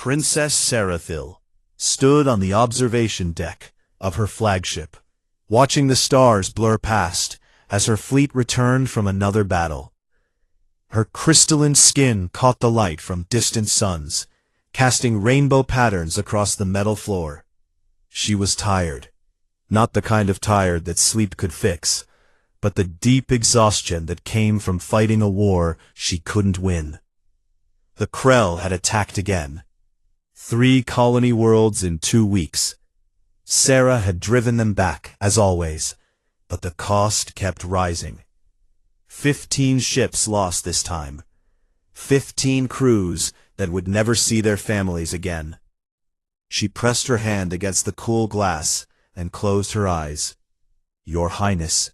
Princess Seraphil stood on the observation deck of her flagship, watching the stars blur past as her fleet returned from another battle. Her crystalline skin caught the light from distant suns, casting rainbow patterns across the metal floor. She was tired, not the kind of tired that sleep could fix, but the deep exhaustion that came from fighting a war she couldn't win. The Krell had attacked again. 3 colony worlds in 2 weeks. Sarah had driven them back, as always, but the cost kept rising. 15 ships lost this time. 15 crews that would never see their families again. She pressed her hand against the cool glass and closed her eyes. "Your Highness."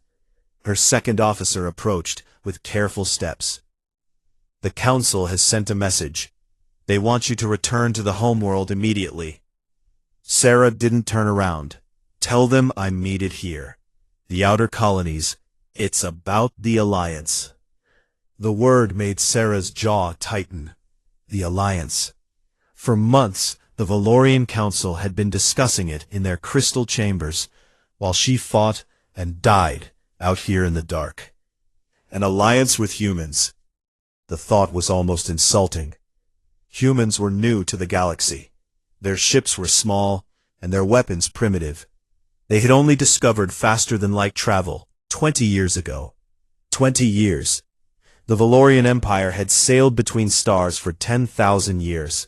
Her second officer approached with careful steps. "The Council has sent a message. They want you to return to the homeworld immediately." Sarah didn't turn around. "Tell them I'm needed here. The outer colonies. It's about the Alliance." The word made Sarah's jaw tighten. The Alliance. For months, the Valorian Council had been discussing it in their crystal chambers, while she fought and died out here in the dark. An alliance with humans. The thought was almost insulting. Humans were new to the galaxy. Their ships were small, and their weapons primitive. They had only discovered faster-than-light travel 20 years ago. 20 years. The Valorian Empire had sailed between stars for 10,000 years.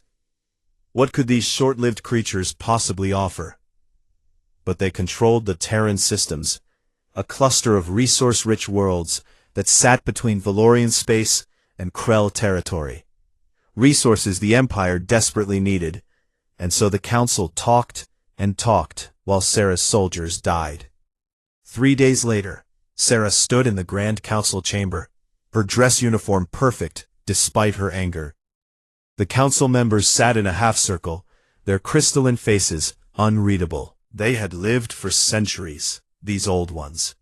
What could these short-lived creatures possibly offer? But they controlled the Terran systems, a cluster of resource-rich worlds that sat between Valorian space and Krell territory. Resources the Empire desperately needed, and so the Council talked and talked while Sarah's soldiers died. 3 days later, Sarah stood in the Grand Council chamber, her dress uniform perfect despite her anger. The council members sat in a half-circle, their crystalline faces unreadable. They had lived for centuries, these old ones,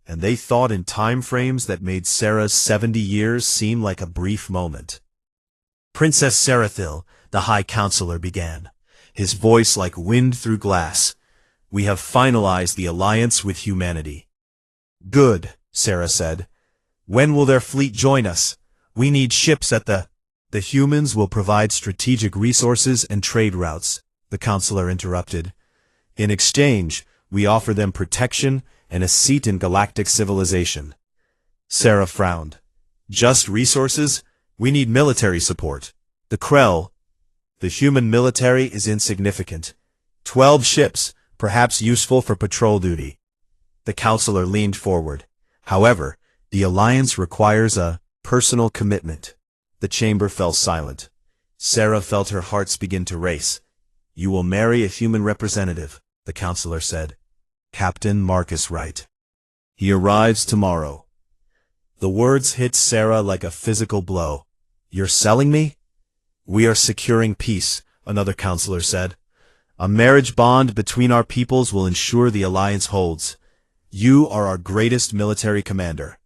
and they thought in time frames that made Sarah's 70 years seem like a brief moment. "Princess Seraphil," the High Counselor began, his voice like wind through glass, "we have finalized the alliance with humanity." "Good," Sarah said. "When will their fleet join us? We need ships at the—" "The humans will provide strategic resources and trade routes," the counselor interrupted. "In exchange, we offer them protection and a seat in galactic civilization." Sarah frowned. "Just resources? We need military support. The Krell—" "The human military is insignificant. 12 ships, perhaps useful for patrol duty." The counselor leaned forward. "However, the alliance requires a personal commitment." The chamber fell silent. Sarah felt her hearts begin to race. "You will marry a human representative," the counselor said. "Captain Marcus Wright. He arrives tomorrow." The words hit Sarah like a physical blow. "You're selling me?" "We are securing peace," another counselor said. "A marriage bond between our peoples will ensure the alliance holds. You are our greatest military commander.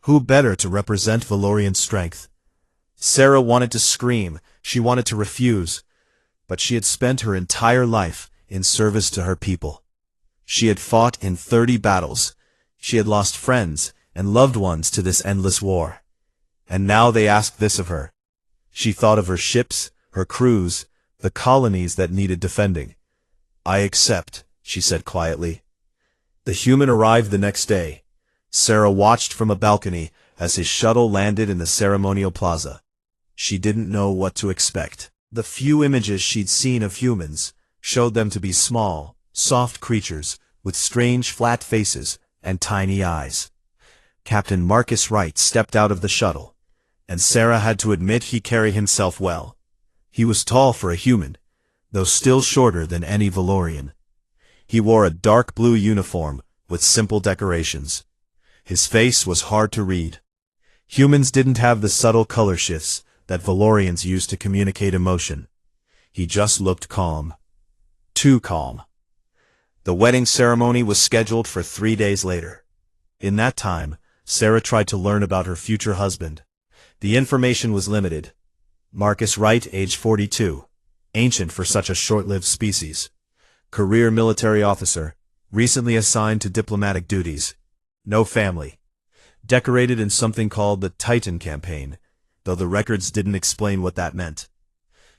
Who better to represent Valorian strength?" Sarah wanted to scream, she wanted to refuse, but she had spent her entire life in service to her people. She had fought in 30 battles. She had lost friends and loved ones to this endless war. And now they asked this of her. She thought of her ships, her crews, the colonies that needed defending. "I accept," she said quietly. The human arrived the next day. Sarah watched from a balcony as his shuttle landed in the ceremonial plaza. She didn't know what to expect. The few images she'd seen of humans showed them to be small, soft creatures with strange flat faces and tiny eyes. Captain Marcus Wright stepped out of the shuttle, and Sarah had to admit he carried himself well. He was tall for a human, though still shorter than any Valorian. He wore a dark blue uniform with simple decorations. His face was hard to read. Humans didn't have the subtle color shifts that Valorians used to communicate emotion. He just looked calm. Too calm. The wedding ceremony was scheduled for 3 days later. In that time, Sarah tried to learn about her future husband. The information was limited. Marcus Wright, age 42. ancient for such a short-lived species. Career military officer, recently assigned to diplomatic duties. No family. Decorated in something called the Titan Campaign, though the records didn't explain what that meant.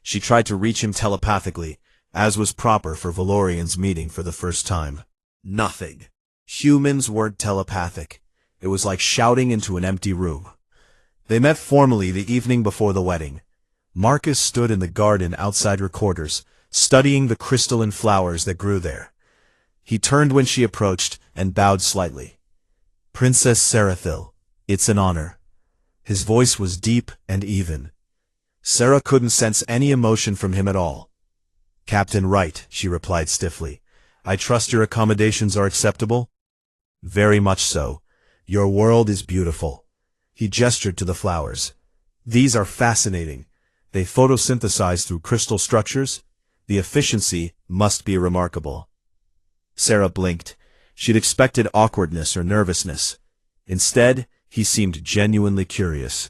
She tried to reach him telepathically, as was proper for Valorians meeting for the first time. Nothing. Humans weren't telepathic. It was like shouting into an empty room. They met formally the evening before the wedding. Marcus stood in the garden outside her quarters, studying the crystalline flowers that grew there. He turned when she approached and bowed slightly. "Princess Seraphil, it's an honor." His voice was deep and even. Sarah couldn't sense any emotion from him at all. "Captain Wright," she replied stiffly. "I trust your accommodations are acceptable?" "Very much so. Your world is beautiful." He gestured to the flowers. "These are fascinating. They photosynthesize through crystal structures. The efficiency must be remarkable." Sarah blinked. She'd expected awkwardness or nervousness. Instead, he seemed genuinely curious.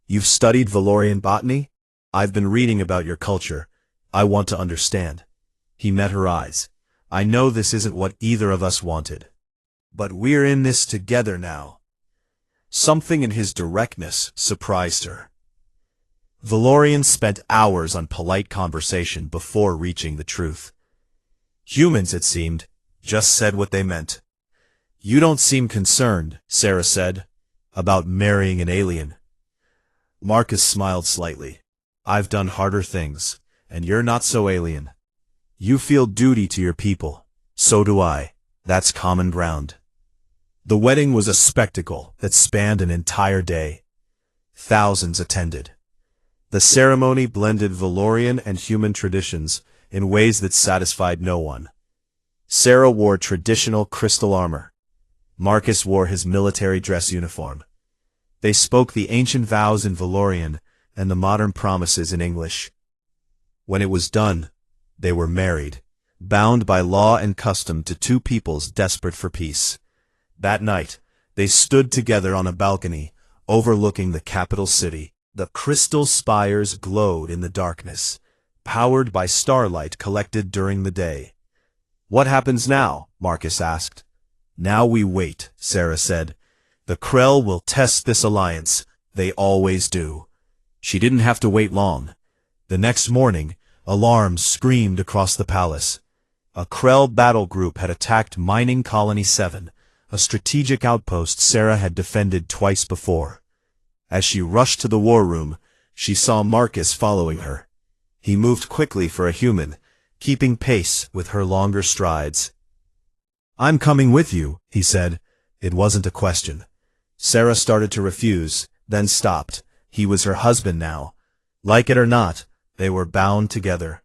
"You've studied Valorian botany? I've been reading about your culture. I want to understand." He met her eyes. "I know this isn't what either of us wanted. But we're in this together now." Something in his directness surprised her. Valorians spent hours on polite conversation before reaching the truth. Humans, it seemed, just said what they meant. "You don't seem concerned," Sarah said, "about marrying an alien." Marcus smiled slightly. "I've done harder things, and you're not so alien. You feel duty to your people. So do I. That's common ground." The wedding was a spectacle that spanned an entire day. Thousands attended. The ceremony blended Valorian and human traditions in ways that satisfied no one. Sarah wore traditional crystal armor. Marcus wore his military dress uniform. They spoke the ancient vows in Valorian and the modern promises in English. When it was done, they were married, bound by law and custom to two peoples desperate for peace. That night, they stood together on a balcony, overlooking the capital city. The crystal spires glowed in the darkness, powered by starlight collected during the day. "What happens now?" Marcus asked. "Now we wait," Sarah said. "The Krell will test this alliance. They always do." She didn't have to wait long. The next morning, alarms screamed across the palace. A Krell battle group had attacked Mining Colony 7, a strategic outpost Sarah had defended twice before. As she rushed to the war room, she saw Marcus following her. He moved quickly for a human, keeping pace with her longer strides. "I'm coming with you," he said. It wasn't a question. Sarah started to refuse, then stopped. He was her husband now. Like it or not, they were bound together.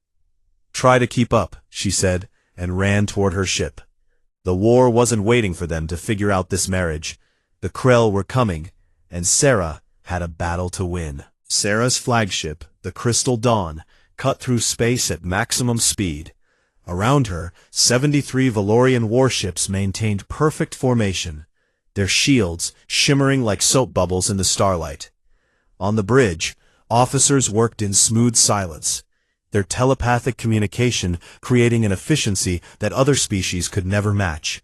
"Try to keep up," she said, and ran toward her ship. The war wasn't waiting for them to figure out this marriage. The Krell were coming, and Sarah had a battle to win. Sarah's flagship, the Crystal Dawn, cut through space at maximum speed. Around her, 73 Valorian warships maintained perfect formation, their shields shimmering like soap bubbles in the starlight. On the bridge, officers worked in smooth silence, their telepathic communication creating an efficiency that other species could never match.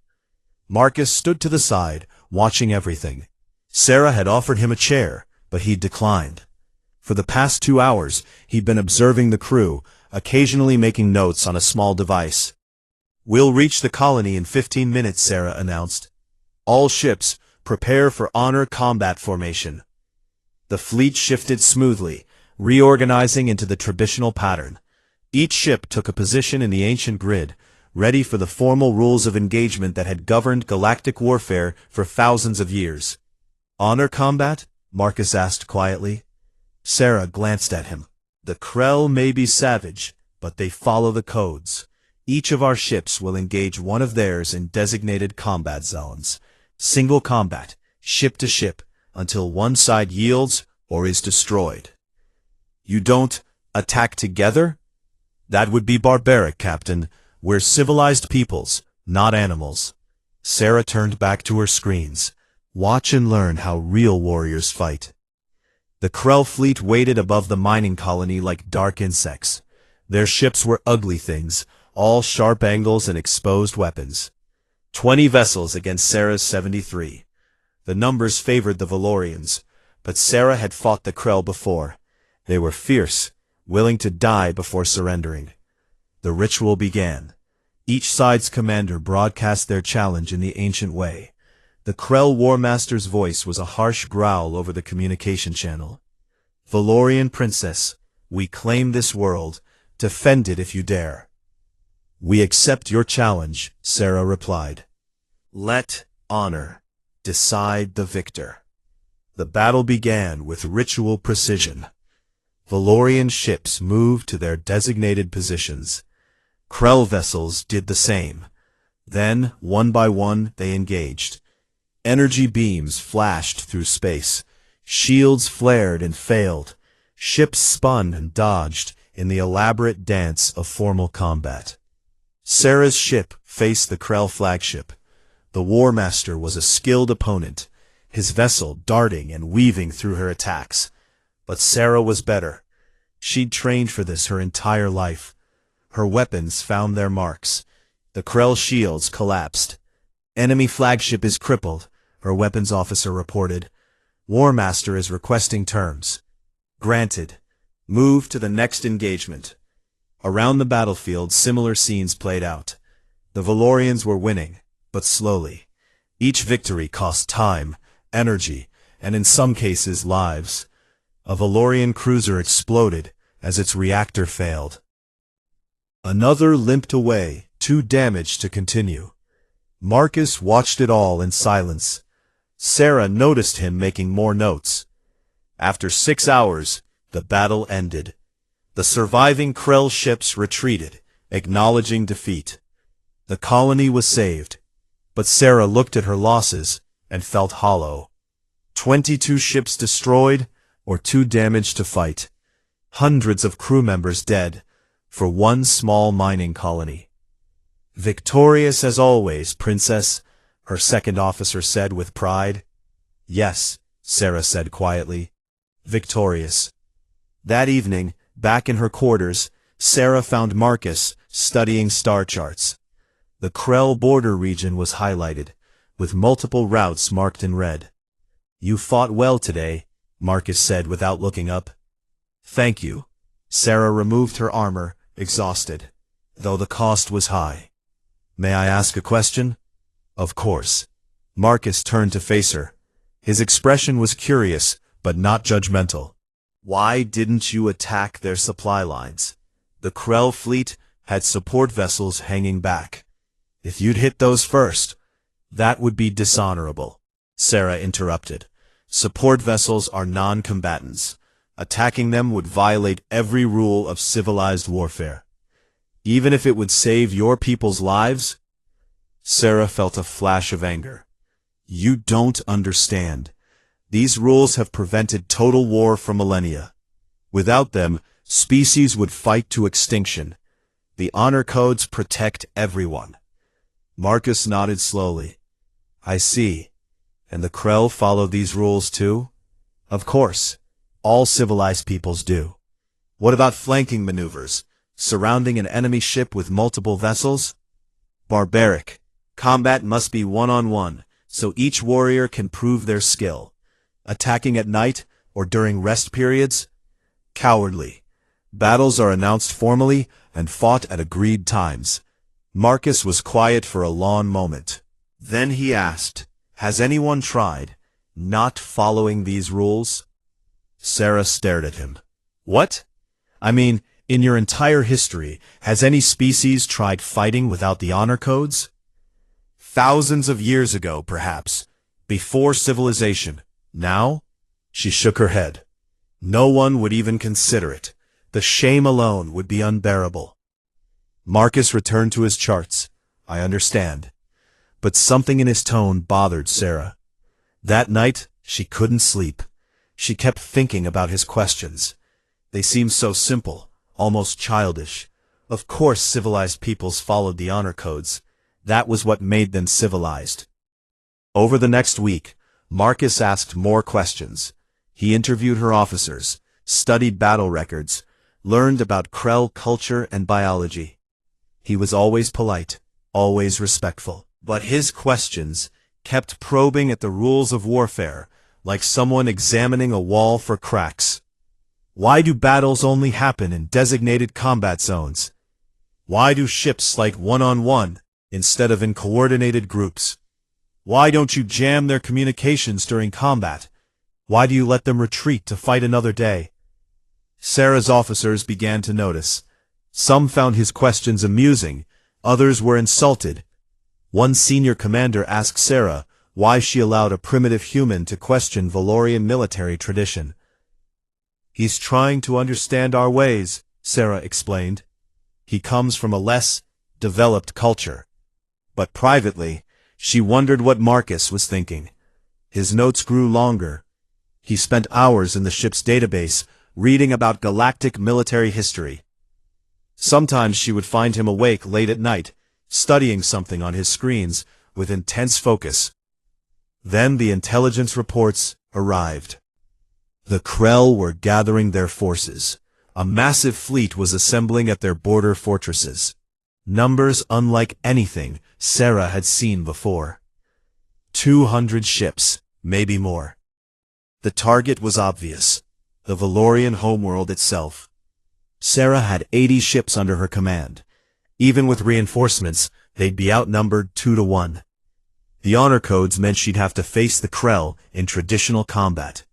Marcus stood to the side, watching everything. Sarah had offered him a chair, but he declined. For the past 2 hours, he'd been observing the crew, occasionally making notes on a small device. "We'll reach the colony in 15 minutes, Sarah announced. "All ships, prepare for honor combat formation." The fleet shifted smoothly, reorganizing into the traditional pattern. Each ship took a position in the ancient grid, ready for the formal rules of engagement that had governed galactic warfare for thousands of years. "Honor combat?" Marcus asked quietly. Sarah glanced at him. "The Krell may be savage, but they follow the codes. Each of our ships will engage one of theirs in designated combat zones. Single combat, ship to ship, until one side yields or is destroyed." "You don't attack together?" "That would be barbaric, Captain. We're civilized peoples, not animals." Sarah turned back to her screens. Watch and learn how real warriors fight. The Krell fleet waited above the mining colony like dark insects. Their ships were ugly things, all sharp angles and exposed weapons. 20 vessels against Sarah's 73. The numbers favored the Valorians, but Sarah had fought the Krell before. They were fierce, willing to die before surrendering. The ritual began. Each side's commander broadcast their challenge in the ancient way. The Krell Warmaster's voice was a harsh growl over the communication channel. Valorian princess, we claim this world. Defend it if you dare. We accept your challenge, Sarah replied. Let honor decide the victor. The battle began with ritual precision. Valorian ships moved to their designated positions. Krell vessels did the same. Then, one by one, they engaged. Energy beams flashed through space. Shields flared and failed. Ships spun and dodged in the elaborate dance of formal combat. Sarah's ship faced the Krell flagship. The Warmaster was a skilled opponent, his vessel darting and weaving through her attacks. But Sarah was better. She'd trained for this her entire life. Her weapons found their marks. The Krell shields collapsed. Enemy flagship is crippled, her weapons officer reported. Warmaster is requesting terms. Granted. Move to the next engagement. Around the battlefield, similar scenes played out. The Valorians were winning, but slowly. Each victory cost time, energy, and in some cases lives. A Valorian cruiser exploded as its reactor failed. Another limped away, too damaged to continue. Marcus watched it all in silence. Sarah noticed him making more notes. After 6 hours, the battle ended. The surviving Krell ships retreated, acknowledging defeat. The colony was saved, but Sarah looked at her losses and felt hollow. 22 ships destroyed, or too damaged to fight. Hundreds of crew members dead, for one small mining colony. Victorious as always, Princess, her second officer said with pride. Yes, Sarah said quietly. Victorious. That evening, back in her quarters, Sarah found Marcus studying star charts. The Krell border region was highlighted, with multiple routes marked in red. You fought well today, Marcus said without looking up. Thank you. Sarah removed her armor, exhausted, though the cost was high. May I ask a question? Of course. Marcus turned to face her. His expression was curious, but not judgmental. Why didn't you attack their supply lines? The Krell fleet had support vessels hanging back. If you'd hit those first, that would be dishonorable. Sarah interrupted. Support vessels are non-combatants. Attacking them would violate every rule of civilized warfare. Even if it would save your people's lives? Sarah felt a flash of anger. You don't understand. These rules have prevented total war for millennia. Without them, species would fight to extinction. The honor codes protect everyone. Marcus nodded slowly. I see. And the Krell follow these rules too? Of course. All civilized peoples do. What about flanking maneuvers? Surrounding an enemy ship with multiple vessels? Barbaric. Combat must be one-on-one, so each warrior can prove their skill. Attacking at night or during rest periods? Cowardly. Battles are announced formally and fought at agreed times. Marcus was quiet for a long moment. Then he asked, has anyone tried not following these rules? Sarah stared at him. What? I mean, in your entire history, has any species tried fighting without the honor codes? Thousands of years ago, perhaps. Before civilization. Now? She shook her head. No one would even consider it. The shame alone would be unbearable. Marcus returned to his charts. I understand. But something in his tone bothered Sarah. That night, she couldn't sleep. She kept thinking about his questions. They seemed so simple, almost childish. Of course civilized peoples followed the honor codes. That was what made them civilized. Over the next week, Marcus asked more questions. He interviewed her officers, studied battle records, learned about Krell culture and biology. He was always polite, always respectful. But his questions kept probing at the rules of warfare, like someone examining a wall for cracks. Why do battles only happen in designated combat zones? Why do ships fight one-on-one instead of in coordinated groups? Why don't you jam their communications during combat? Why do you let them retreat to fight another day? Sarah's officers began to notice. Some found his questions amusing, others were insulted. One senior commander asked Sarah why she allowed a primitive human to question Valorian military tradition. "He's trying to understand our ways," Sarah explained. "He comes from a less developed culture." But privately, she wondered what Marcus was thinking. His notes grew longer. He spent hours in the ship's database, reading about galactic military history. Sometimes she would find him awake late at night, studying something on his screens with intense focus. Then the intelligence reports arrived. The Krell were gathering their forces. A massive fleet was assembling at their border fortresses. Numbers unlike anything Sarah had seen before. 200 ships, maybe more. The target was obvious: the Valorian homeworld itself. Sarah had 80 ships under her command. Even with reinforcements, they'd be outnumbered 2-1. The honor codes meant she'd have to face the Krell in traditional combat.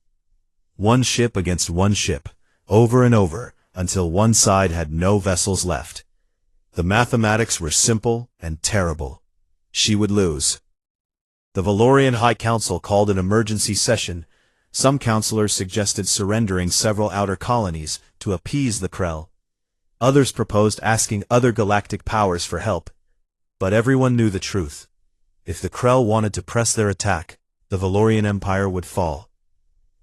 One ship against one ship, over and over, until one side had no vessels left. The mathematics were simple and terrible. She would lose. The Valorian High Council called an emergency session. Some counselors suggested surrendering several outer colonies to appease the Krell. Others proposed asking other galactic powers for help. But everyone knew the truth. If the Krell wanted to press their attack, the Valorian Empire would fall.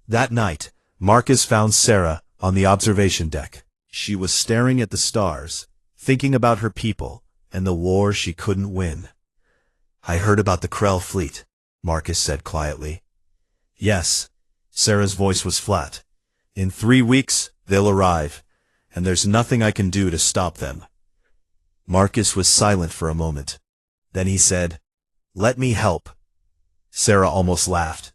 That night, Marcus found Sarah on the observation deck. She was staring at the stars, thinking about her people and the war she couldn't win. "I heard about the Krell fleet," Marcus said quietly. "Yes." Sarah's voice was flat. "In 3 weeks, they'll arrive, and there's nothing I can do to stop them." Marcus was silent for a moment. Then he said, "Let me help." Sarah almost laughed.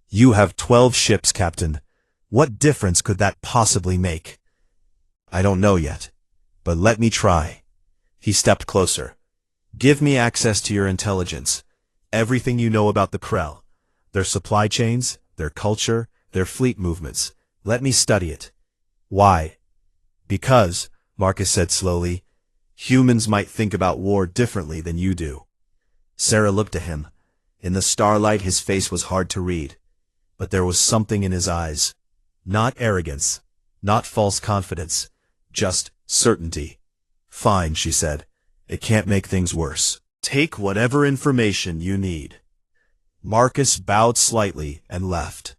"You have 12 ships, Captain. What difference could that possibly make?" "I don't know yet, but let me try." He stepped closer. "Give me access to your intelligence. Everything you know about the Krell. Their supply chains, their culture, their fleet movements. Let me study it." "Why?" "Because," Marcus said slowly, "humans might think about war differently than you do." Sarah looked at him. In the starlight his face was hard to read. But there was something in his eyes. Not arrogance, not false confidence, just certainty. "Fine," she said. "It can't make things worse. Take whatever information you need." Marcus bowed slightly and left.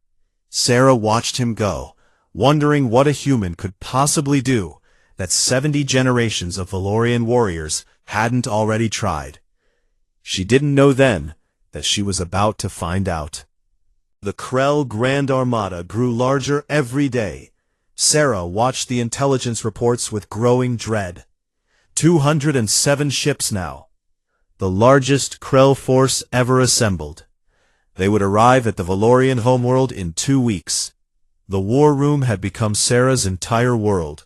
Sarah watched him go, wondering what a human could possibly do that 70 generations of Valorian warriors hadn't already tried. She didn't know then that she was about to find out. The Krell Grand Armada grew larger every day. Sarah watched the intelligence reports with growing dread. 207 ships now. The largest Krell force ever assembled. They would arrive at the Valorian homeworld in 2 weeks. The war room had become Sarah's entire world.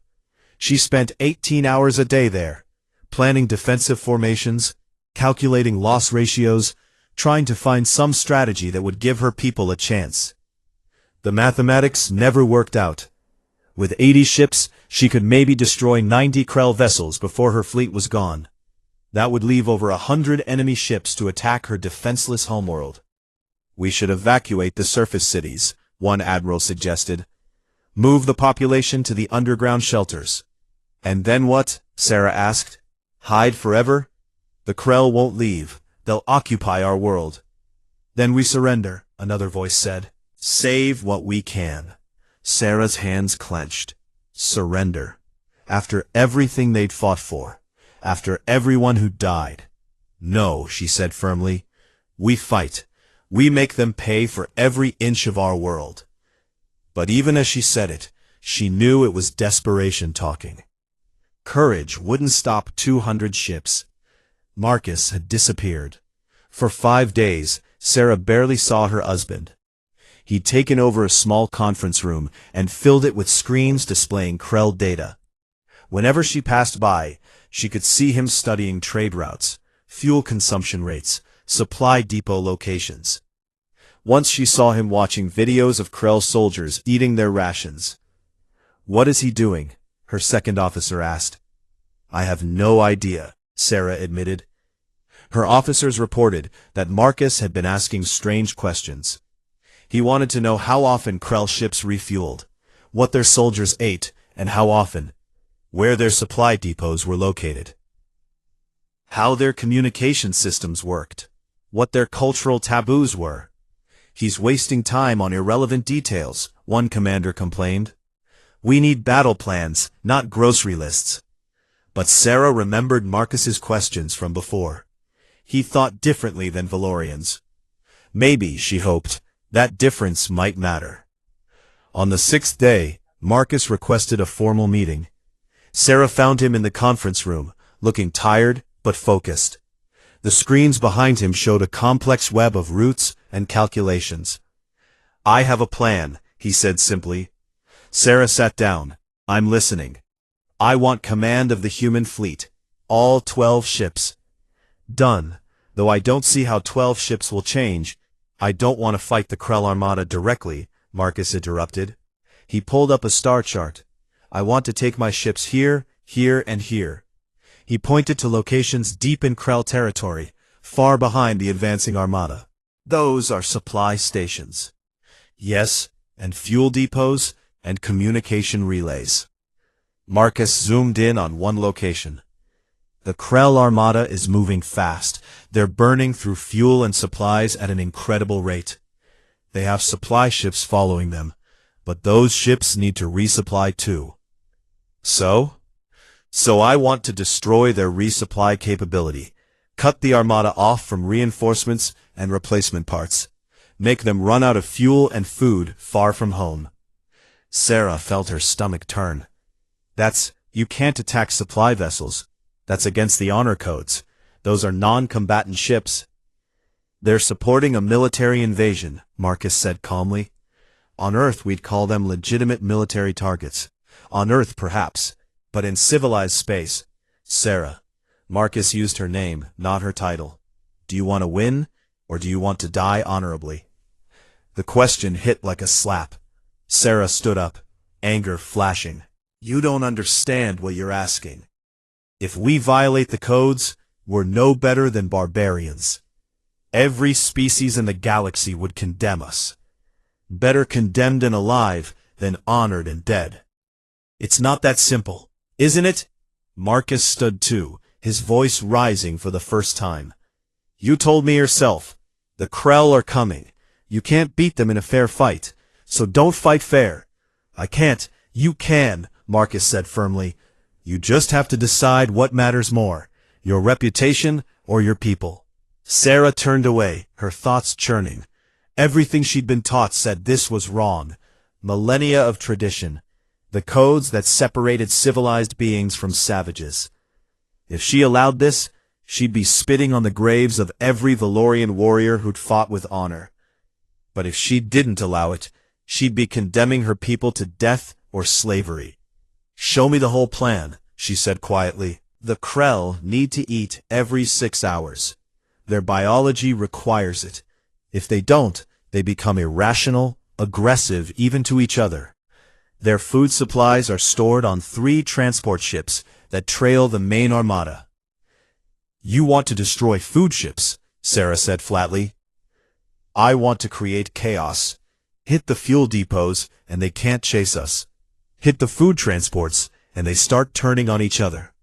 She spent 18 hours a day there, planning defensive formations, calculating loss ratios, trying to find some strategy that would give her people a chance. The mathematics never worked out. With 80 ships, she could maybe destroy 90 Krell vessels before her fleet was gone. That would leave over 100 enemy ships to attack her defenseless homeworld. "We should evacuate the surface cities," one admiral suggested. "Move the population to the underground shelters." "And then what?" Sarah asked. "Hide forever?" "The Krell won't leave. They'll occupy our world." "Then we surrender," another voice said. "Save what we can." Sarah's hands clenched. Surrender. After everything they'd fought for. After everyone who died. "No," she said firmly. "We fight. We make them pay for every inch of our world." But even as she said it, She knew it was desperation talking. Courage wouldn't stop 200 ships. Marcus had disappeared. For 5 days, Sarah barely saw her husband. He'd taken over a small conference room and filled it with screens displaying Krell data. Whenever she passed by, she could see him studying trade routes, fuel consumption rates, supply depot locations. Once she saw him watching videos of Krell soldiers eating their rations. "What is he doing?" her second officer asked. "I have no idea," Sarah admitted. Her officers reported that Marcus had been asking strange questions. He wanted to know how often Krell ships refueled, what their soldiers ate, and how often, where their supply depots were located, how their communication systems worked, what their cultural taboos were. "He's wasting time on irrelevant details," one commander complained. "We need battle plans, not grocery lists." But Sarah remembered Marcus's questions from before. He thought differently than Valorians. Maybe, she hoped, that difference might matter. On the 6th day, Marcus requested a formal meeting. Sarah found him in the conference room, looking tired but focused. The screens behind him showed a complex web of routes and calculations. "I have a plan," he said simply. Sarah sat down. "I'm listening. I want command of the human fleet. All 12 ships." "Done. Though I don't see how 12 ships will change. I don't want to fight the Krell Armada directly," Marcus interrupted. He pulled up a star chart. "I want to take my ships here, here, and here." He pointed to locations deep in Krell territory, far behind the advancing Armada. "Those are supply stations." "Yes, and fuel depots, and communication relays." Marcus zoomed in on one location. "The Krell Armada is moving fast. They're burning through fuel and supplies at an incredible rate. They have supply ships following them, but those ships need to resupply too. So I want to destroy their resupply capability, cut the Armada off from reinforcements and replacement parts, make them run out of fuel and food far from home." Sarah felt her stomach turn. You can't attack supply vessels. That's against the honor codes. Those are non-combatant ships." "They're supporting a military invasion," Marcus said calmly. "On Earth we'd call them legitimate military targets. On Earth perhaps, but in civilized space." "Sarah." Marcus used her name, not her title. "Do you want to win, or do you want to die honorably?" The question hit like a slap. Sarah stood up, anger flashing. "You don't understand what you're asking. If we violate the codes, we're no better than barbarians. Every species in the galaxy would condemn us. Better condemned and alive than honored and dead. It's not that simple, isn't it?" Marcus stood too, his voice rising for the first time. "You told me yourself. The Krell are coming. You can't beat them in a fair fight, so don't fight fair." "I can't. You can," Marcus said firmly. "You just have to decide what matters more, your reputation or your people." Sarah turned away, her thoughts churning. Everything she'd been taught said this was wrong. Millennia of tradition. The codes that separated civilized beings from savages. If she allowed this, she'd be spitting on the graves of every Valorian warrior who'd fought with honor. But if she didn't allow it, she'd be condemning her people to death or slavery. "Show me the whole plan," she said quietly. "The Krell need to eat every 6 hours. Their biology requires it. If they don't, they become irrational, aggressive even to each other. Their food supplies are stored on 3 transport ships that trail the main armada." "You want to destroy food ships," Sarah said flatly. "I want to create chaos. Hit the fuel depots, and they can't chase us. Hit the food transports, and they start turning on each other.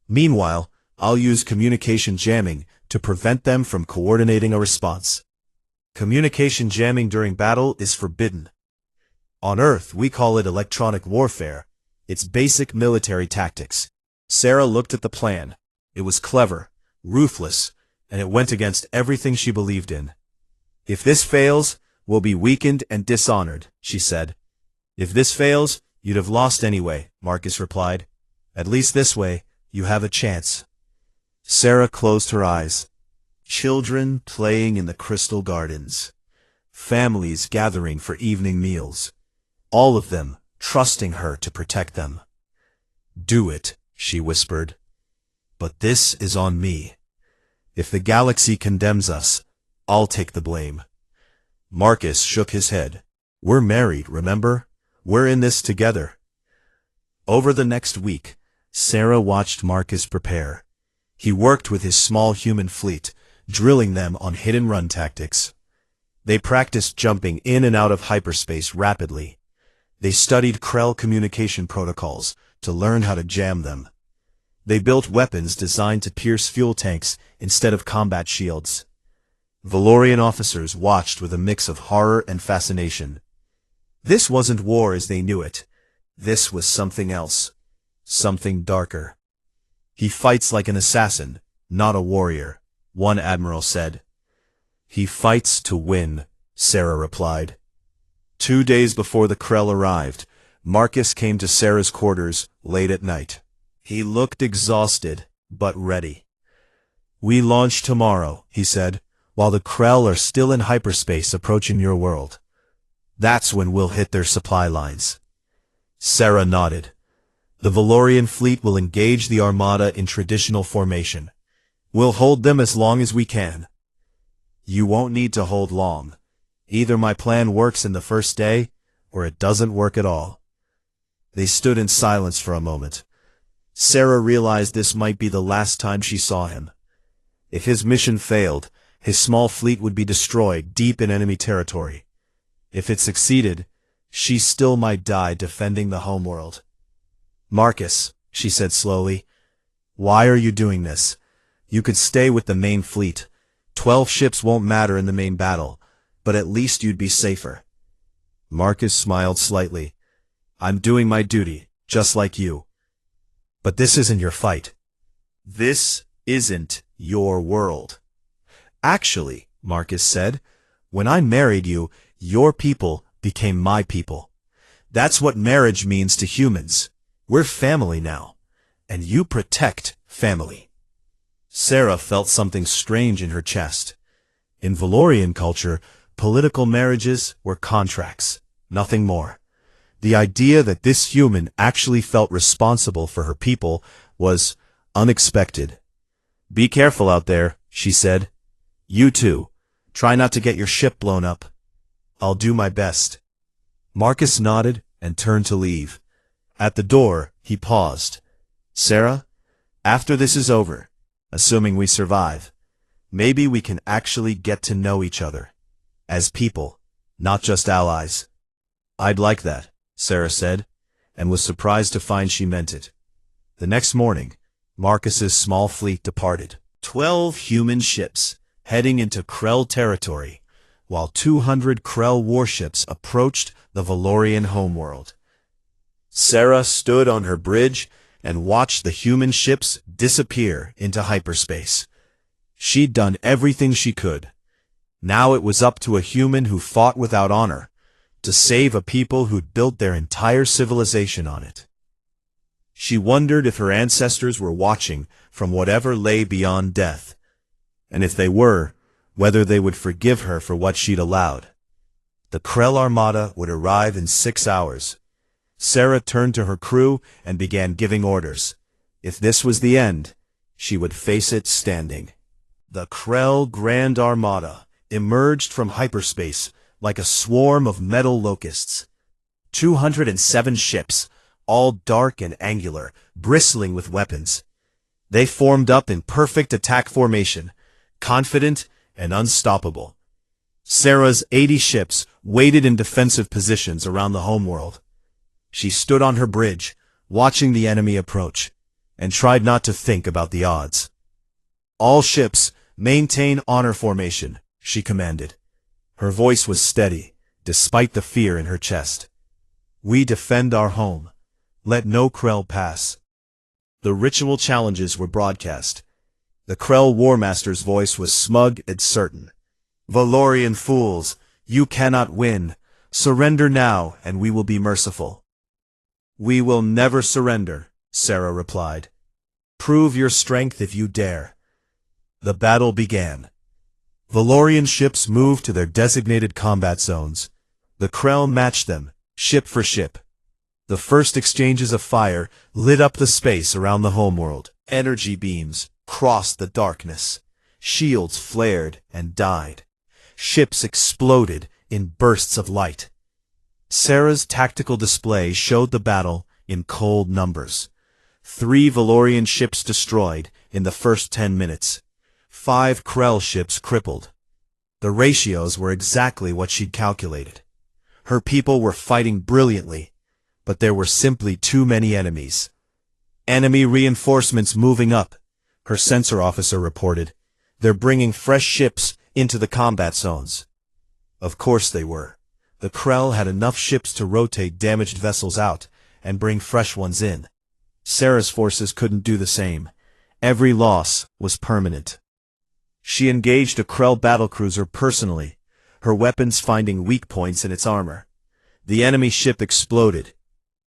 Meanwhile, I'll use communication jamming to prevent them from coordinating a response. Communication jamming during battle is forbidden. On Earth, we call it electronic warfare. It's basic military tactics." Sarah looked at the plan. It was clever, ruthless, and it went against everything she believed in. "If this fails, we'll be weakened and dishonored," she said. "If this fails, You'd have lost anyway, Marcus replied. At least this way, you have a chance. Sarah closed her eyes. Children playing in the crystal gardens. Families gathering for evening meals. All of them trusting her to protect them. Do it, she whispered. But this is on me. If the galaxy condemns us, I'll take the blame. Marcus shook his head. We're married, remember? We're in this together. Over the next week, Sarah watched Marcus prepare. He worked with his small human fleet, drilling them on hit-and-run tactics. They practiced jumping in and out of hyperspace rapidly. They studied Krell communication protocols to learn how to jam them. They built weapons designed to pierce fuel tanks instead of combat shields. Valorian officers watched with a mix of horror and fascination. This wasn't war as they knew it. This was something else. Something darker. He fights like an assassin, not a warrior, one admiral said. He fights to win, Sarah replied. 2 days before the Krell arrived, Marcus came to Sarah's quarters late at night. He looked exhausted, but ready. We launch tomorrow, he said, while the Krell are still in hyperspace approaching your world. That's when we'll hit their supply lines. Sarah nodded. The Valorian fleet will engage the Armada in traditional formation. We'll hold them as long as we can. You won't need to hold long. Either my plan works in the first day, or it doesn't work at all. They stood in silence for a moment. Sarah realized this might be the last time she saw him. If his mission failed, his small fleet would be destroyed deep in enemy territory. If it succeeded, she still might die defending the homeworld. Marcus, she said slowly, why are you doing this? You could stay with the main fleet. 12 ships won't matter in the main battle, but at least you'd be safer. Marcus smiled slightly. I'm doing my duty, just like you. But this isn't your fight. This isn't your world. Actually, Marcus said, when I married you, your people became my people. That's what marriage means to humans. We're family now, and you protect family. Sarah felt something strange in her chest. In Valorian culture, political marriages were contracts, nothing more. The idea that this human actually felt responsible for her people was unexpected. Be careful out there, she said. You too. Try not to get your ship blown up. I'll do my best. Marcus nodded and turned to leave. At the door, he paused. Sarah, after this is over, assuming we survive, maybe we can actually get to know each other. As people, not just allies. I'd like that, Sarah said, and was surprised to find she meant it. The next morning, Marcus's small fleet departed. 12 human ships, heading into Krell territory, while 200 Krell warships approached the Valorian homeworld. Sarah stood on her bridge and watched the human ships disappear into hyperspace. She'd done everything she could. Now it was up to a human who fought without honor, to save a people who'd built their entire civilization on it. She wondered if her ancestors were watching from whatever lay beyond death, and if they were, whether they would forgive her for what she'd allowed. The Krell Armada would arrive in 6 hours. Sarah turned to her crew and began giving orders. If this was the end, she would face it standing. The Krell Grand Armada emerged from hyperspace like a swarm of metal locusts. 207 ships, all dark and angular, bristling with weapons. They formed up in perfect attack formation, confident and unstoppable. Sarah's 80 ships waited in defensive positions around the homeworld. She stood on her bridge, watching the enemy approach, and tried not to think about the odds. All ships, maintain honor formation, she commanded. Her voice was steady, despite the fear in her chest. We defend our home. Let no Krell pass. The ritual challenges were broadcast. The Krell War Master's voice was smug and certain. Valorian fools, you cannot win. Surrender now, and we will be merciful. "We will never surrender," Sarah replied. "Prove your strength if you dare." The battle began. Valorian ships moved to their designated combat zones. The Krell matched them, ship for ship. The first exchanges of fire lit up the space around the homeworld. Energy beams crossed the darkness. Shields flared and died. Ships exploded in bursts of light. Sarah's tactical display showed the battle in cold numbers. 3 Valorian ships destroyed in the first 10 minutes. 5 Krell ships crippled. The ratios were exactly what she'd calculated. Her people were fighting brilliantly, but there were simply too many enemies. "Enemy reinforcements moving up," her sensor officer reported. "They're bringing fresh ships into the combat zones." Of course they were. The Krell had enough ships to rotate damaged vessels out and bring fresh ones in. Sarah's forces couldn't do the same. Every loss was permanent. She engaged a Krell battlecruiser personally, her weapons finding weak points in its armor. The enemy ship exploded,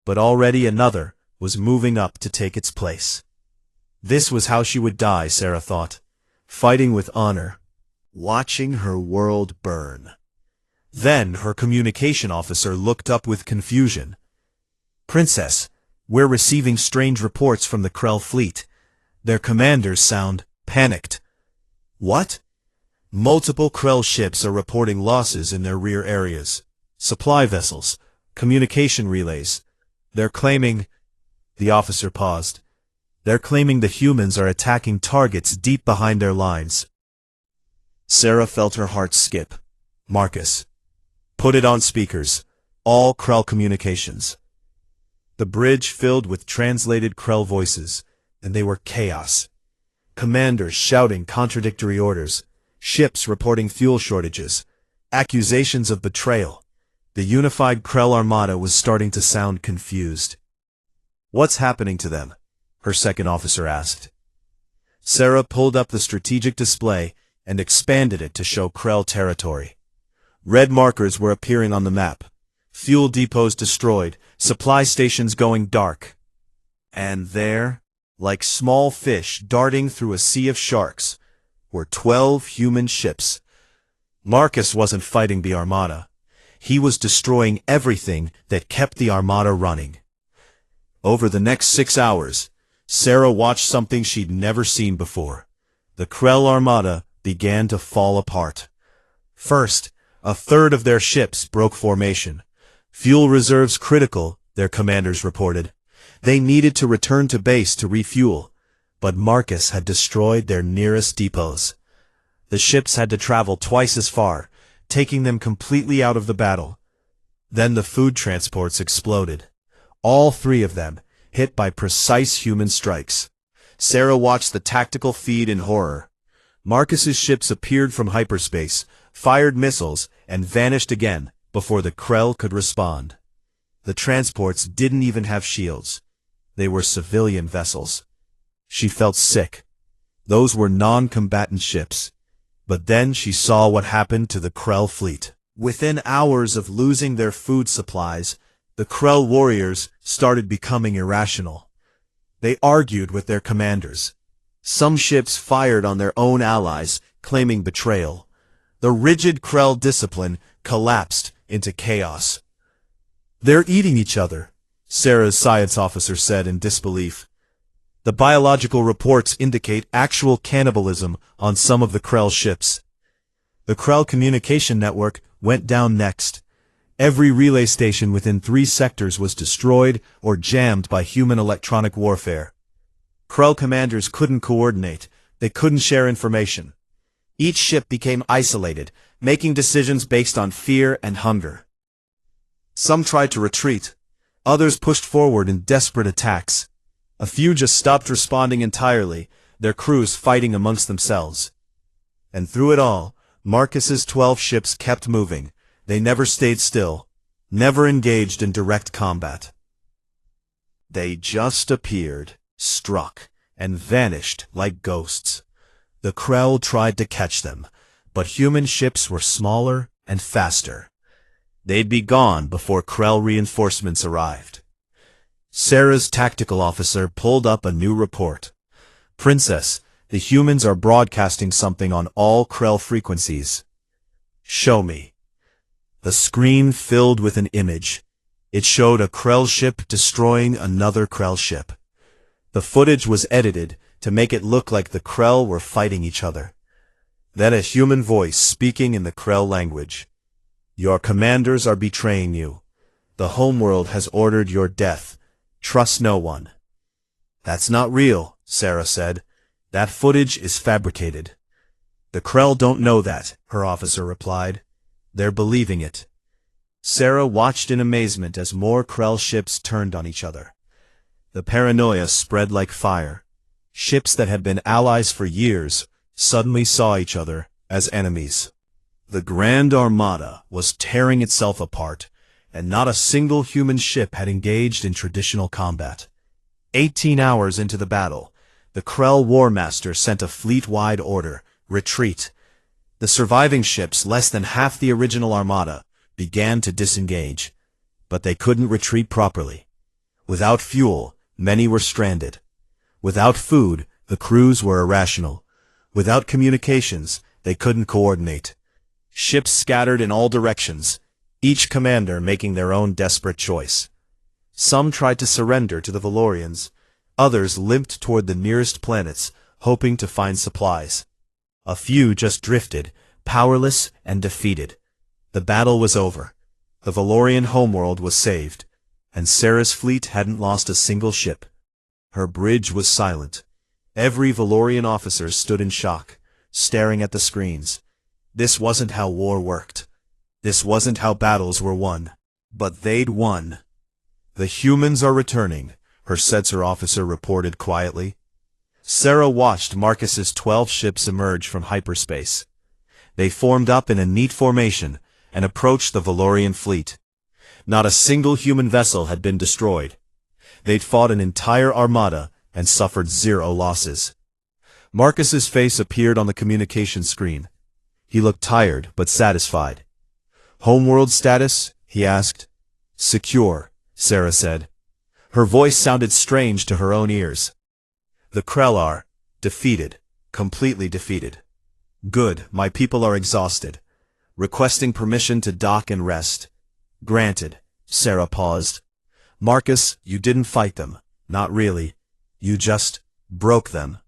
but already another was moving up to take its place. This was how she would die, Sarah thought, fighting with honor, watching her world burn. Then her communication officer looked up with confusion. "Princess, we're receiving strange reports from the Krell fleet. Their commanders sound panicked." "What?" "Multiple Krell ships are reporting losses in their rear areas. Supply vessels, communication relays. They're claiming—" The officer paused. "They're claiming the humans are attacking targets deep behind their lines." Sarah felt her heart skip. "Marcus, put it on speakers. All Krell communications." The bridge filled with translated Krell voices, and they were chaos. Commanders shouting contradictory orders, ships reporting fuel shortages, accusations of betrayal. The unified Krell armada was starting to sound confused. "What's happening to them?" her second officer asked. Sarah pulled up the strategic display and expanded it to show Krell territory. Red markers were appearing on the map. Fuel depots destroyed, supply stations going dark. And there, like small fish darting through a sea of sharks, were 12 human ships. Marcus wasn't fighting the armada. He was destroying everything that kept the armada running. Over the next 6 hours, Sarah watched something she'd never seen before. The Krell armada began to fall apart. First, a third of their ships broke formation. Fuel reserves critical, their commanders reported. They needed to return to base to refuel, but Marcus had destroyed their nearest depots. The ships had to travel twice as far, taking them completely out of the battle. Then the food transports exploded. All 3 of them, hit by precise human strikes. Sarah watched the tactical feed in horror. Marcus's ships appeared from hyperspace, fired missiles, and vanished again before the Krell could respond. The transports didn't even have shields. They were civilian vessels. She felt sick. Those were non-combatant ships. But then she saw what happened to the Krell fleet. Within hours of losing their food supplies, the Krell warriors started becoming irrational. They argued with their commanders. Some ships fired on their own allies, claiming betrayal. The rigid Krell discipline collapsed into chaos. "They're eating each other," Sarah's science officer said in disbelief. "The biological reports indicate actual cannibalism on some of the Krell ships." The Krell communication network went down next. Every relay station within 3 sectors was destroyed or jammed by human electronic warfare. Krell commanders couldn't coordinate. They couldn't share information. Each ship became isolated, making decisions based on fear and hunger. Some tried to retreat. Others pushed forward in desperate attacks. A few just stopped responding entirely, their crews fighting amongst themselves. And through it all, Marcus's 12 ships kept moving. They never stayed still, never engaged in direct combat. They just appeared, struck, and vanished like ghosts. The Krell tried to catch them, but human ships were smaller and faster. They'd be gone before Krell reinforcements arrived. Sarah's tactical officer pulled up a new report. Princess, the humans are broadcasting something on all Krell frequencies. Show me. The screen filled with an image. It showed a Krell ship destroying another Krell ship. The footage was edited to make it look like the Krell were fighting each other. Then a human voice speaking in the Krell language. Your commanders are betraying you. The homeworld has ordered your death. Trust no one. That's not real, Sarah said. That footage is fabricated. The Krell don't know that, her officer replied. They're believing it. Sarah watched in amazement as more Krell ships turned on each other. The paranoia spread like fire. Ships that had been allies for years suddenly saw each other as enemies. The Grand Armada was tearing itself apart, and not a single human ship had engaged in traditional combat. 18 hours into the battle, the Krell War Master sent a fleet-wide order, retreat. The surviving ships, less than half the original Armada, began to disengage, but they couldn't retreat properly. Without fuel, many were stranded. Without food, the crews were irrational. Without communications, they couldn't coordinate. Ships scattered in all directions, each commander making their own desperate choice. Some tried to surrender to the Valorians. Others limped toward the nearest planets, hoping to find supplies. A few just drifted, powerless and defeated. The battle was over. The Valorian homeworld was saved, and Sarah's fleet hadn't lost a single ship. Her bridge was silent. Every Valorian officer stood in shock, staring at the screens. This wasn't how war worked. This wasn't how battles were won. But they'd won. The humans are returning, her Setzer officer reported quietly. Sarah watched Marcus's 12 ships emerge from hyperspace. They formed up in a neat formation and approached the Valorian fleet. Not a single human vessel had been destroyed. They'd fought an entire armada and suffered 0 losses. Marcus's face appeared on the communication screen. He looked tired but satisfied. Homeworld status? He asked. Secure, Sarah said. Her voice sounded strange to her own ears. The Krell are defeated, completely defeated. Good, my people are exhausted. Requesting permission to dock and rest. Granted, Sarah paused. Marcus, you didn't fight them. Not really. You just broke them.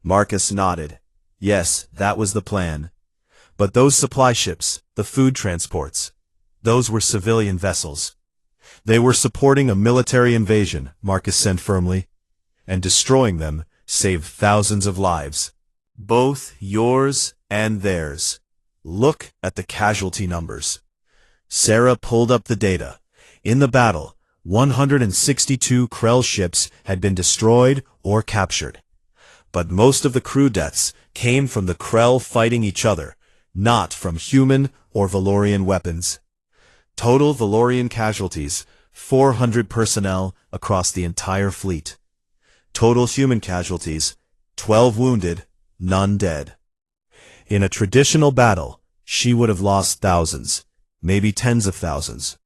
Marcus nodded. Yes, that was the plan. But those supply ships, the food transports, those were civilian vessels. They were supporting a military invasion, Marcus said firmly, and destroying them saved thousands of lives. Both yours and theirs. Look at the casualty numbers. Sarah pulled up the data. In the battle, 162 Krell ships had been destroyed or captured. But most of the crew deaths came from the Krell fighting each other, not from human or Valorian weapons. Total Valorian casualties, 400 personnel across the entire fleet. Total human casualties, 12 wounded, none dead. In a traditional battle, she would have lost thousands, maybe tens of thousands.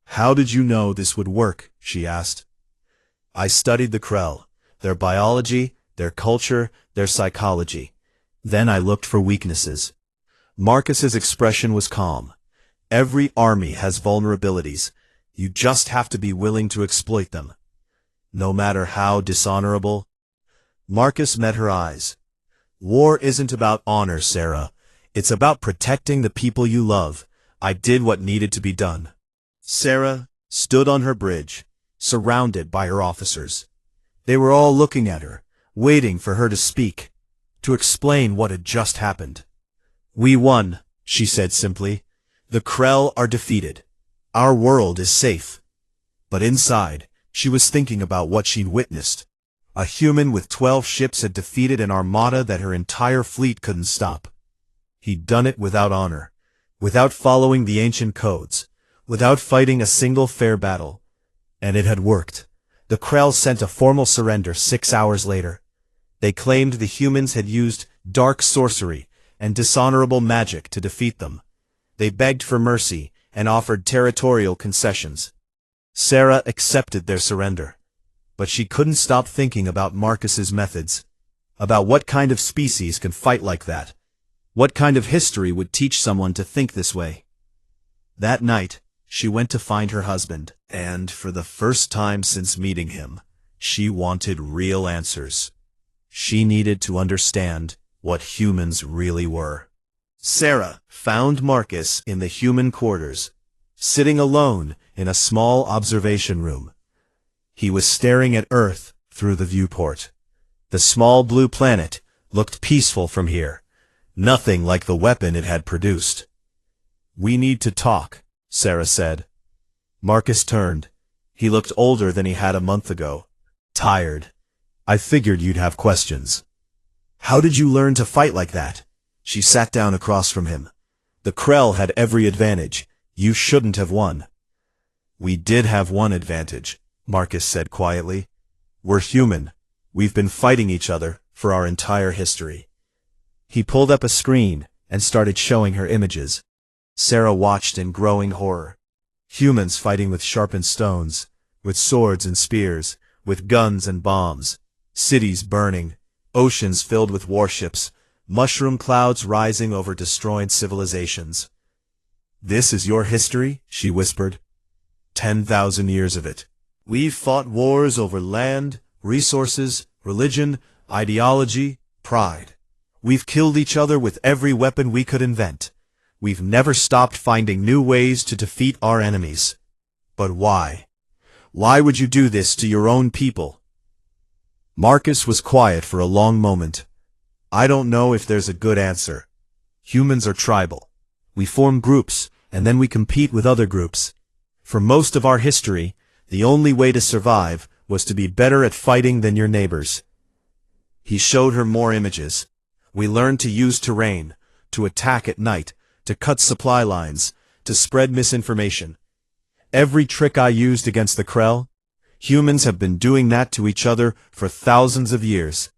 How did you know this would work? She asked. I studied the Krell, their biology, their culture, their psychology. Then I looked for weaknesses. Marcus's expression was calm. Every army has vulnerabilities. You just have to be willing to exploit them. No matter how dishonorable. Marcus met her eyes. War isn't about honor, Sarah. It's about protecting the people you love. I did what needed to be done. Sarah stood on her bridge, surrounded by her officers. They were all looking at her, waiting for her to speak, to explain what had just happened. We won, she said simply. The Krell are defeated. Our world is safe. But inside, she was thinking about what she'd witnessed. A human with 12 ships had defeated an armada that her entire fleet couldn't stop. He'd done it without honor, without following the ancient codes, without fighting a single fair battle. And it had worked. The Krell sent a formal surrender 6 hours later. They claimed the humans had used dark sorcery and dishonorable magic to defeat them. They begged for mercy and offered territorial concessions. Sarah accepted their surrender. But she couldn't stop thinking about Marcus's methods. About what kind of species can fight like that. What kind of history would teach someone to think this way? That night, she went to find her husband, and for the first time since meeting him, she wanted real answers. She needed to understand what humans really were. Sarah found Marcus in the human quarters, sitting alone in a small observation room. He was staring at Earth through the viewport. The small blue planet looked peaceful from here, nothing like the weapon it had produced. "We need to talk," Sarah said. Marcus turned. He looked older than he had a month ago. Tired. "I figured you'd have questions." "How did you learn to fight like that?" She sat down across from him. "The Krell had every advantage. You shouldn't have won." "We did have one advantage," Marcus said quietly. "We're human. We've been fighting each other for our entire history." He pulled up a screen and started showing her images. Sarah watched in growing horror. Humans fighting with sharpened stones, with swords and spears, with guns and bombs, cities burning, oceans filled with warships, mushroom clouds rising over destroyed civilizations. "This is your history?" she whispered. 10,000 years of it. We've fought wars over land, resources, religion, ideology, pride. We've killed each other with every weapon we could invent. We've never stopped finding new ways to defeat our enemies. But why? Why would you do this to your own people? Marcus was quiet for a long moment. "I don't know if there's a good answer. Humans are tribal. We form groups, and then we compete with other groups. For most of our history, the only way to survive was to be better at fighting than your neighbors." He showed her more images. "We learned to use terrain, to attack at night, to cut supply lines, to spread misinformation. Every trick I used against the Krell, humans have been doing that to each other for thousands of years."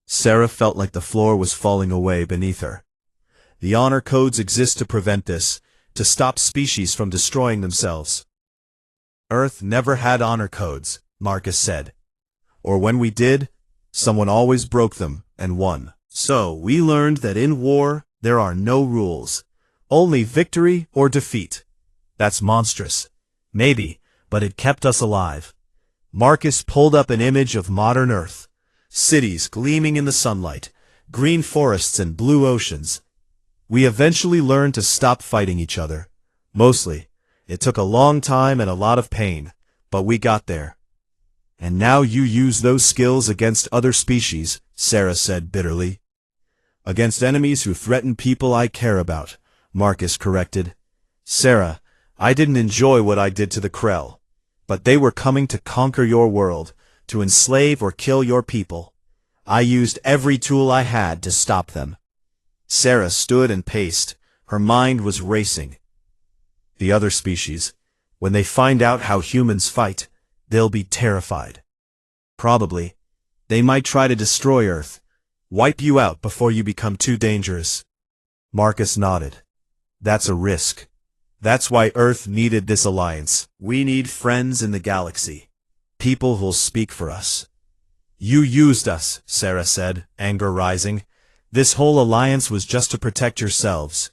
Sarah felt like the floor was falling away beneath her. "The honor codes exist to prevent this, to stop species from destroying themselves." "Earth never had honor codes," Marcus said. "Or when we did, someone always broke them and won. So we learned that in war, there are no rules. Only victory or defeat. That's monstrous. Maybe, but it kept us alive." Marcus pulled up an image of modern Earth. Cities gleaming in the sunlight, green forests and blue oceans. "We eventually learned to stop fighting each other. Mostly. It took a long time and a lot of pain, but we got there." "And now you use those skills against other species," Sarah said bitterly. "Against enemies who threaten people I care about," Marcus corrected. "Sarah, I didn't enjoy what I did to the Krell. But they were coming to conquer your world, to enslave or kill your people. I used every tool I had to stop them." Sarah stood and paced. Her mind was racing. "The other species, when they find out how humans fight, they'll be terrified. Probably. They might try to destroy Earth, wipe you out before you become too dangerous." Marcus nodded. "That's a risk. That's why Earth needed this alliance. We need friends in the galaxy. People who'll speak for us." "You used us," Sarah said, anger rising. "This whole alliance was just to protect yourselves."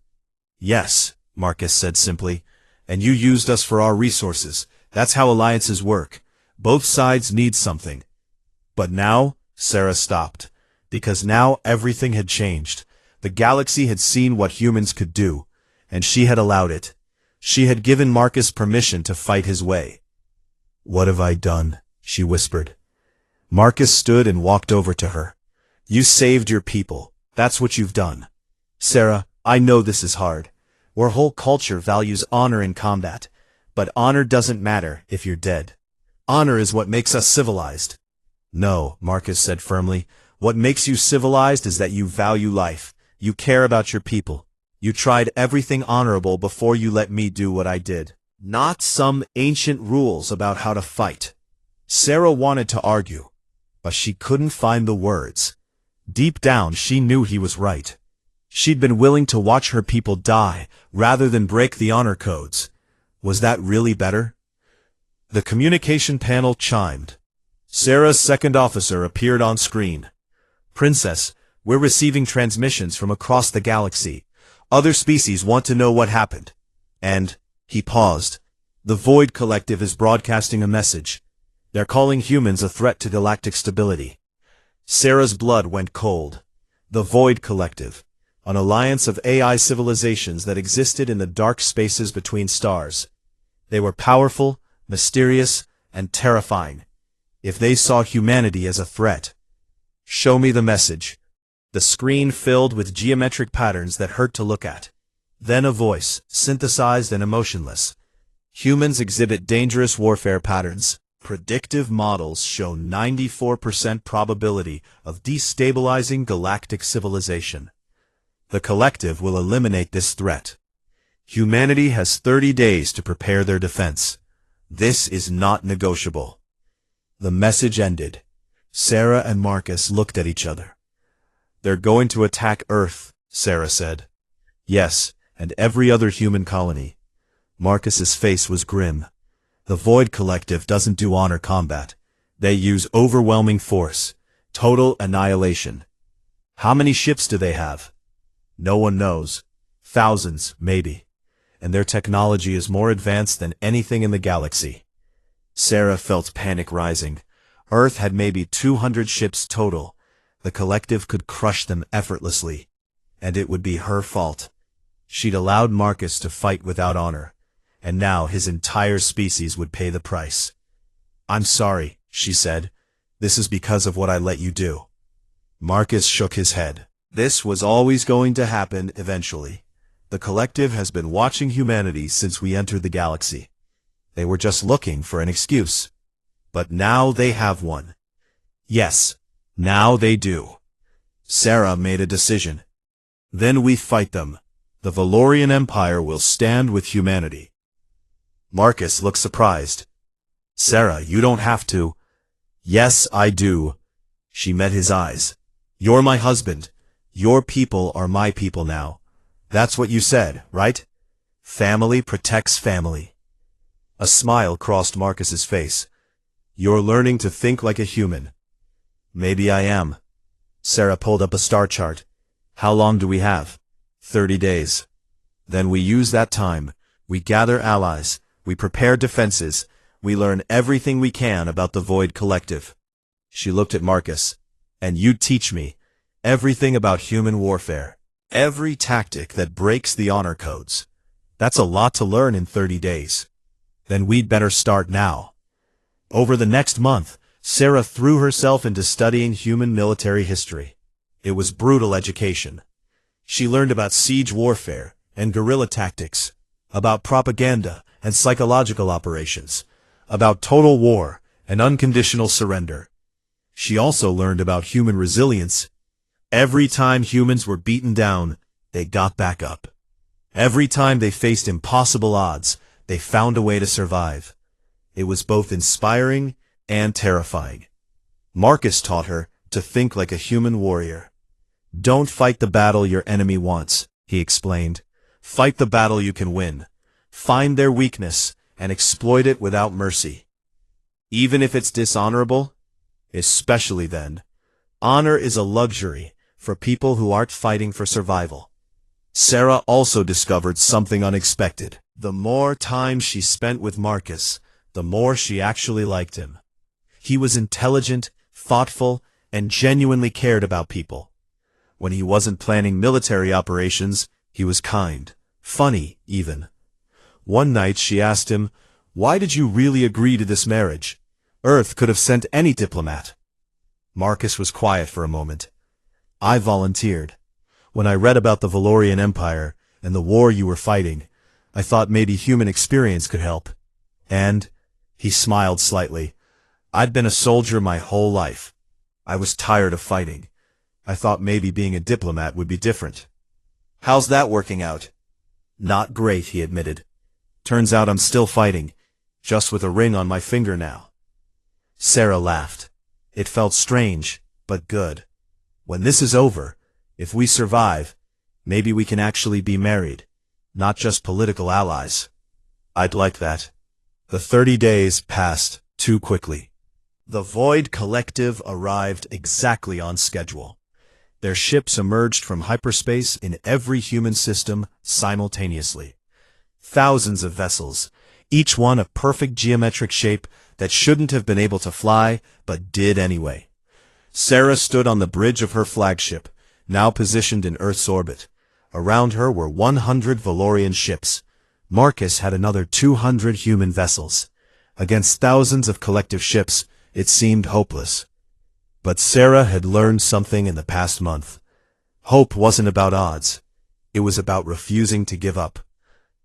"Yes," Marcus said simply. "And you used us for our resources. That's how alliances work. Both sides need something." "But now," Sarah stopped. "Because now everything had changed. The galaxy had seen what humans could do, and she had allowed it. She had given Marcus permission to fight his way." "What have I done?" she whispered. Marcus stood and walked over to her. "You saved your people. That's what you've done. Sarah, I know this is hard. Our whole culture values honor in combat, but honor doesn't matter if you're dead. Honor is what makes us civilized." "No," Marcus said firmly. "What makes you civilized is that you value life. You care about your people. You tried everything honorable before you let me do what I did. Not some ancient rules about how to fight." Sarah wanted to argue, but she couldn't find the words. Deep down, she knew he was right. She'd been willing to watch her people die rather than break the honor codes. Was that really better? The communication panel chimed. Sarah's second officer appeared on screen. Princess, we're receiving transmissions from across the galaxy. Other species want to know what happened. And, he paused. The Void Collective is broadcasting a message. They're calling humans a threat to galactic stability. Sarah's blood went cold. The Void Collective, an alliance of AI civilizations that existed in the dark spaces between stars. They were powerful, mysterious, and terrifying. If they saw humanity as a threat. Show me the message. The screen filled with geometric patterns that hurt to look at. Then a voice, synthesized and emotionless. Humans exhibit dangerous warfare patterns. Predictive models show 94% probability of destabilizing galactic civilization. The collective will eliminate this threat. Humanity has 30 days to prepare their defense. This is not negotiable. The message ended. Sarah and Marcus looked at each other. They're going to attack Earth, Sarah said. Yes, and every other human colony. Marcus's face was grim. The Void Collective doesn't do honor combat. They use overwhelming force, total annihilation. How many ships do they have? No one knows. Thousands, maybe. And their technology is more advanced than anything in the galaxy. Sarah felt panic rising. Earth had maybe 200 ships total. The collective could crush them effortlessly. And it would be her fault. She'd allowed Marcus to fight without honor. And now his entire species would pay the price. I'm sorry, she said. This is because of what I let you do. Marcus shook his head. This was always going to happen eventually. The collective has been watching humanity since we entered the galaxy. They were just looking for an excuse. But now they have one. Yes, now they do. Sarah made a decision. Then we fight them. The Valorian Empire will stand with humanity. Marcus looked surprised. Sarah, you don't have to. Yes, I do. She met his eyes. You're my husband. Your people are my people now. That's what you said, right? Family protects family. A smile crossed Marcus's face. You're learning to think like a human. Maybe I am. Sarah pulled up a star chart. How long do we have? 30 days. Then we use that time. We gather allies. We prepare defenses. We learn everything we can about the Void Collective. She looked at Marcus. And you teach me everything about human warfare. Every tactic that breaks the honor codes. That's a lot to learn in 30 days. Then we'd better start now. Over the next month, Sarah threw herself into studying human military history. It was brutal education. She learned about siege warfare and guerrilla tactics, about propaganda and psychological operations, about total war and unconditional surrender. She also learned about human resilience. Every time humans were beaten down, they got back up. Every time they faced impossible odds, they found a way to survive. It was both inspiring and terrifying. Marcus taught her to think like a human warrior. Don't fight the battle your enemy wants, he explained. Fight the battle you can win. Find their weakness and exploit it without mercy. Even if it's dishonorable, especially then. Honor is a luxury for people who aren't fighting for survival. Sarah also discovered something unexpected. The more time she spent with Marcus, the more she actually liked him. He was intelligent, thoughtful, and genuinely cared about people. When he wasn't planning military operations, he was kind, funny even. One night she asked him, "Why did you really agree to this marriage? Earth could have sent any diplomat." Marcus was quiet for a moment. "I volunteered. When I read about the Valorian Empire and the war you were fighting, I thought maybe human experience could help. And," he smiled slightly, "I'd been a soldier my whole life. I was tired of fighting. I thought maybe being a diplomat would be different." "How's that working out?" "Not great," he admitted. "Turns out I'm still fighting, just with a ring on my finger now." Sarah laughed. It felt strange, but good. When this is over, if we survive, maybe we can actually be married, not just political allies. "I'd like that." The 30 days passed too quickly. The Void Collective arrived exactly on schedule. Their ships emerged from hyperspace in every human system simultaneously. Thousands of vessels, each one a perfect geometric shape that shouldn't have been able to fly, but did anyway. Sarah stood on the bridge of her flagship, now positioned in Earth's orbit. Around her were 100 Valorian ships. Marcus had another 200 human vessels. Against thousands of collective ships, it seemed hopeless. But Sarah had learned something in the past month. Hope wasn't about odds. It was about refusing to give up.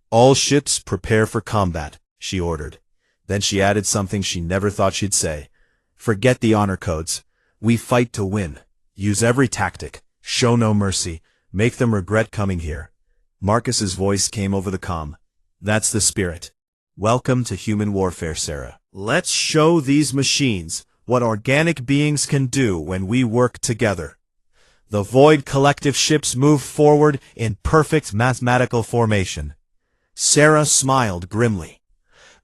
All ships prepare for combat, she ordered. Then she added something she never thought she'd say. Forget the honor codes. We fight to win. Use every tactic. Show no mercy. Make them regret coming here. Marcus's voice came over the comm. That's the spirit. Welcome to human warfare, Sarah. Let's show these machines what organic beings can do when we work together. The Void Collective ships moved forward in perfect mathematical formation. Sarah smiled grimly.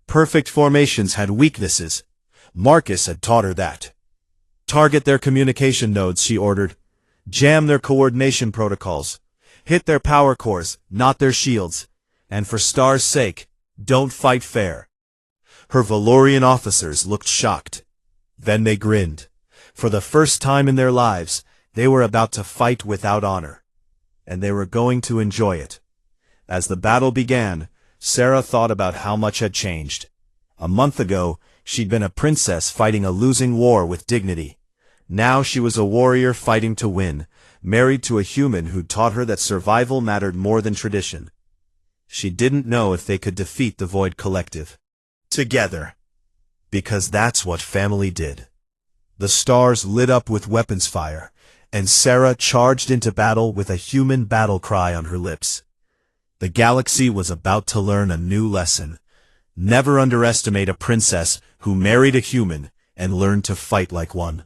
Perfect formations had weaknesses. Marcus had taught her that. Target their communication nodes, she ordered. Jam their coordination protocols. Hit their power cores, not their shields. And for Star's sake, don't fight fair. Her Valorian officers looked shocked. Then they grinned. For the first time in their lives, they were about to fight without honor. And they were going to enjoy it. As the battle began, Sarah thought about how much had changed. A month ago, she'd been a princess fighting a losing war with dignity. Now she was a warrior fighting to win, married to a human who taught her that survival mattered more than tradition. She didn't know if they could defeat the Void Collective. Together. Because that's what family did. The stars lit up with weapons fire, and Sarah charged into battle with a human battle cry on her lips. The galaxy was about to learn a new lesson. Never underestimate a princess who married a human and learned to fight like one.